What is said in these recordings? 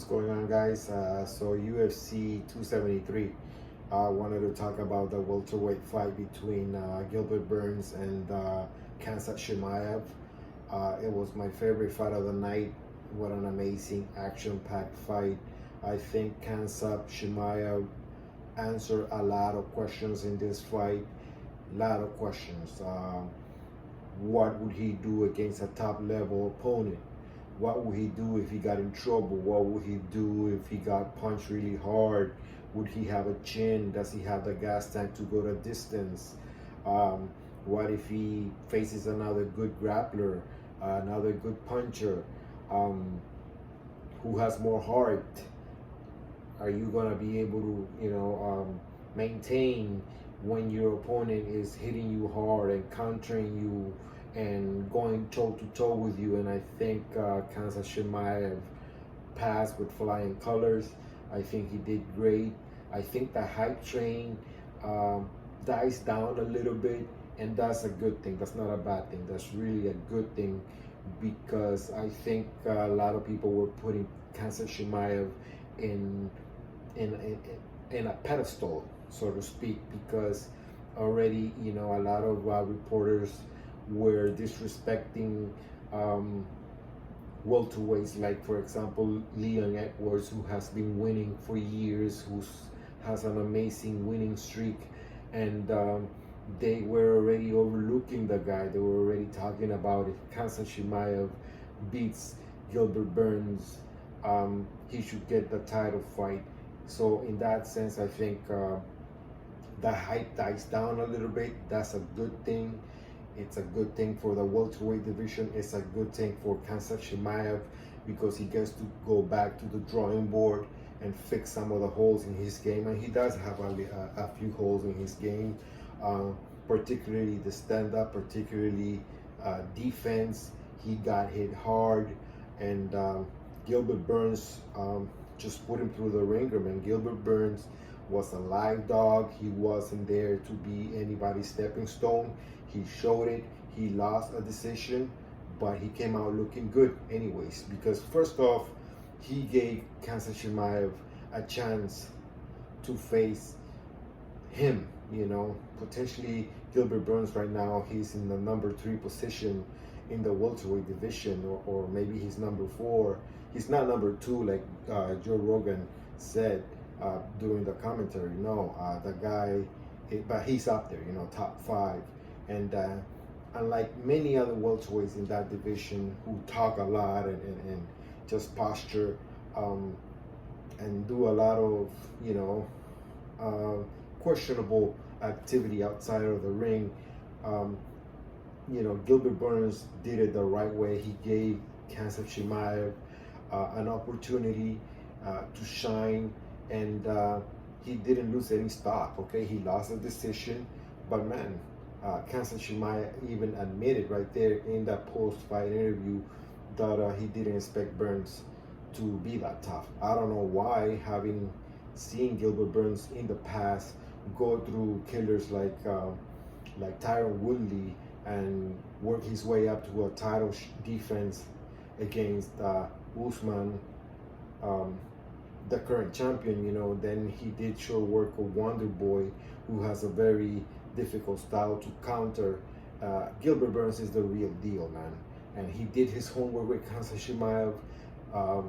What's going on, guys? So UFC 273. I wanted to talk about the welterweight fight between Gilbert Burns and Khamzat Chimaev. It was my favorite fight of the night. What an amazing action-packed fight. I think Khamzat Chimaev answered a lot of questions in this fight. A lot of questions. What would he do against a top-level opponent? What would he do if he got in trouble? What would he do if he got punched really hard? Would he have a chin? Does he have the gas tank to go the distance? What if he faces another good grappler, another good puncher? Who has more heart? Are you gonna be able to, maintain when your opponent is hitting you hard and countering you and going toe to toe with you? And I think Khamzat Chimaev passed with flying colors. I think he did great. I think the hype train dies down a little bit, and that's a good thing. That's not a bad thing. That's really a good thing, because I think a lot of people were putting Khamzat Chimaev in a pedestal, so to speak, because already a lot of reporters were disrespecting welterweights, like for example Leon Edwards, who has been winning for years, who has an amazing winning streak, and they were already overlooking the guy. They were already talking about if Khamzat Chimaev beats Gilbert Burns, he should get the title fight. So in that sense, I think the hype dies down a little bit. That's a good thing. It's a good thing for the welterweight division. It's a good thing for Khamzat Chimaev, because he gets to go back to the drawing board and fix some of the holes in his game. And he does have a few holes in his game, particularly the stand-up, particularly defense. He got hit hard, and Gilbert Burns just put him through the ringer, man. Gilbert Burns was a live dog. He wasn't there to be anybody's stepping stone. He showed it. He lost a decision, but he came out looking good anyways, because first off, he gave Khamzat Chimaev a chance to face him. Potentially Gilbert Burns right now, he's in the number 3 position in the welterweight division, or maybe he's number 4. He's not number 2 like Joe Rogan said during the commentary. No, the guy, but he's up there, top 5. And unlike many other welterweights in that division who talk a lot and just posture and do a lot of questionable activity outside of the ring, Gilbert Burns did it the right way. He gave Khamzat Chimaev an opportunity to shine, and he didn't lose any stock. Okay, he lost a decision, but man, Khamzat Chimaev even admitted right there in that post-fight interview that he didn't expect Burns to be that tough. I don't know why, having seen Gilbert Burns in the past go through killers like Tyron Woodley and work his way up to a title defense against Usman, the current champion. Then he did show work of Wonder Boy, who has a very difficult style to counter. Gilbert Burns is the real deal, man, and he did his homework with Khamzat Chimaev.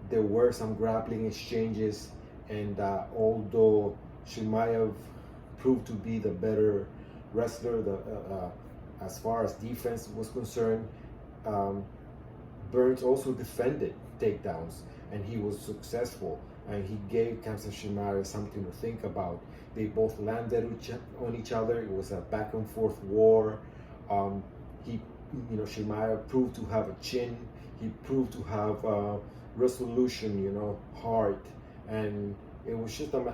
There were some grappling exchanges, and although Chimaev proved to be the better wrestler, as far as defense was concerned, Burns also defended takedowns, and he was successful, and he gave Khamzat Chimaev something to think about. They both landed on each other. It was a back and forth war. Chimaev proved to have a chin. He proved to have resolution, heart, and it was just an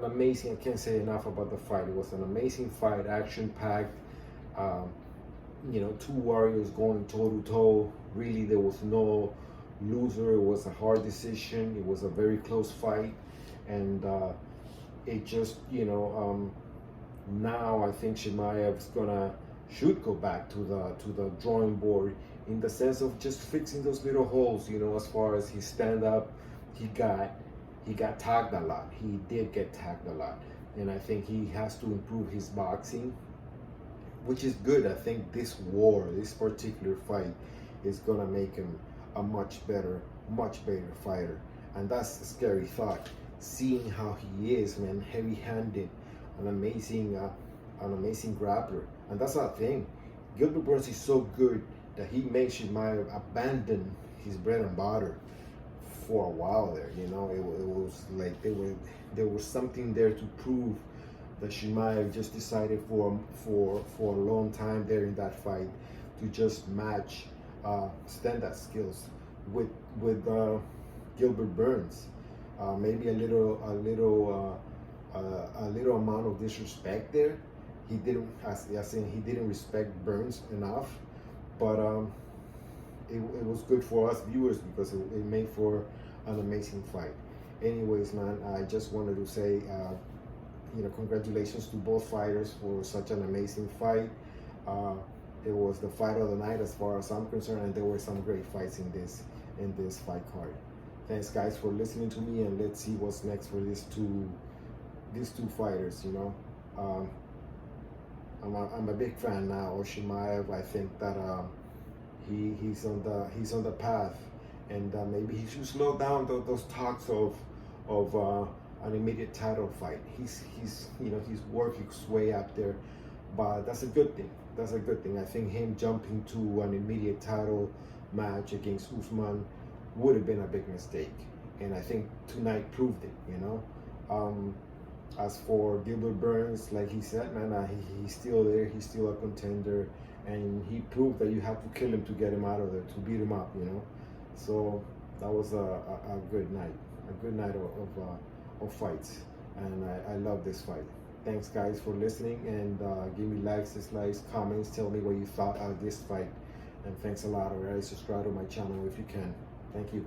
amazing. I can't say enough about the fight. It was an amazing fight, action-packed. 2 warriors going toe to toe. Really, there was no loser. It was a hard decision. It was a very close fight, and it just now I think Chimaev's should go back to the drawing board, in the sense of just fixing those little holes, as far as his stand-up, he got tagged a lot. He did get tagged a lot, and I think he has to improve his boxing, which is good. I think this particular fight, is gonna make him a much better fighter, and that's a scary thought. Seeing how he is, man, heavy-handed, an amazing grappler, and that's our thing. Gilbert Burns is so good that he makes Chimaev abandon his bread and butter for a while there. You know, it was like there was something there to prove that Chimaev just decided for a long time there in that fight to just match stand-up skills with Gilbert Burns. Maybe a little amount of disrespect there. He didn't, as in, he didn't respect Burns enough, but it was good for us viewers because it made for an amazing fight. Anyways, man, I just wanted to say, congratulations to both fighters for such an amazing fight. It was the fight of the night as far as I'm concerned, and there were some great fights in this fight card. Thanks, guys, for listening to me, and let's see what's next for these two fighters. I'm a big fan now of Chimaev. I think that he's on the path, and maybe he should slow down those talks of an immediate title fight. He's working his way up there, but that's a good thing. That's a good thing. I think him jumping to an immediate title match against Usman would have been a big mistake, and I think tonight proved it. As for Gilbert Burns, like he said, man, he's still there. He's still a contender, and he proved that you have to kill him to get him out of there, to beat him up. So that was a good night of fights, and I love this fight. Thanks, guys, for listening, and give me likes, dislikes, comments. Tell me what you thought of this fight, and thanks a lot. Alright, subscribe to my channel if you can. Thank you.